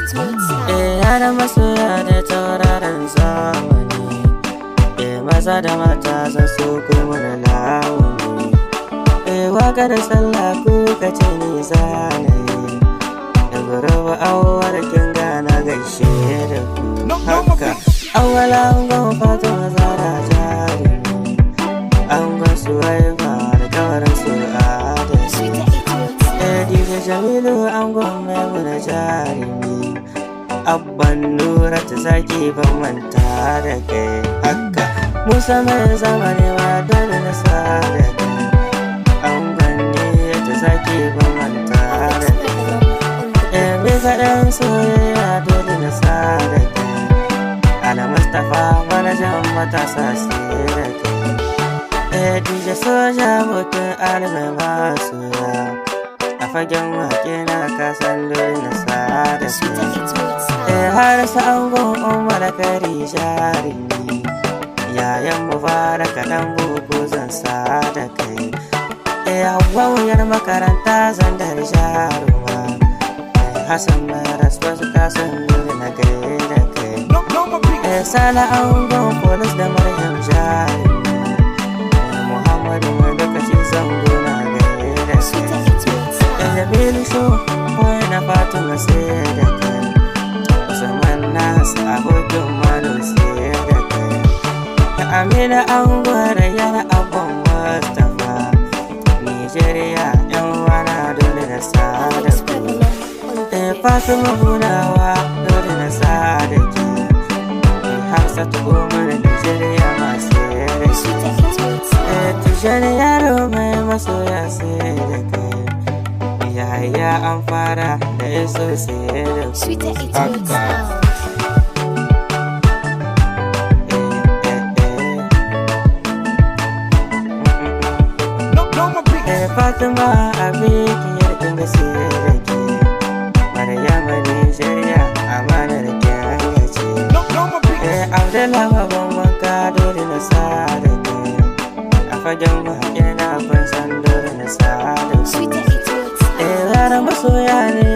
Yara masoya da tauraron zamani, maza da mata za su kuma da lawani. Waka da sallah kuka ce ni zanayi, da guraba awar kin gana gaishe da ku haka. Awwala angon Fatima Zara jarumi, angon Suwaiba da tawaran su Adasi, DJ Jamilu angon Maimuna jarumi, abban Nura ta zaki ban manta da kai haka. Musa mai zamani ma dole na sa da kai, angon ne ta zaki ban manta da kai. Me faɗan soyayya dole na sa da kai, Ala Mustapha manajan matasa sai da kai. DJ Soja mutum alimai masoya, a fagen wake na kasan dole na sa da kai. Har sa angon Umar Kari jarumi, yayan Mubaraka dan buku zan sa da kai. Hawwa wuyar makaranta zan da jaruma, Hassan Maras wasu kasan dole na gai da kai. Sala angon Polis da Maryam jarumi, Muhammadu mai lokaci zango na gai da kai. Jamilu so kawai na Fatima sai da kai, Usman Nas abokin Malu sai da kai. Amina angon Rayana abban Mustapha, Nigeria yan wana dole na sa da ku. Fatima Hunawa dole na sa da ke, Hafsatu Umar Nigeria masu da ke. Tijjani yaro mai masoya sai da kai, Yahaya an fara da iso sai da ku haka. Fatima abikiyar kinga sai da ke, Maryama Nigeria amanar kyanga ce. Abdullah babban wanka dole na sa da ke, a fagen waƙe na kun san dole na sa da ku. Rara masoya ne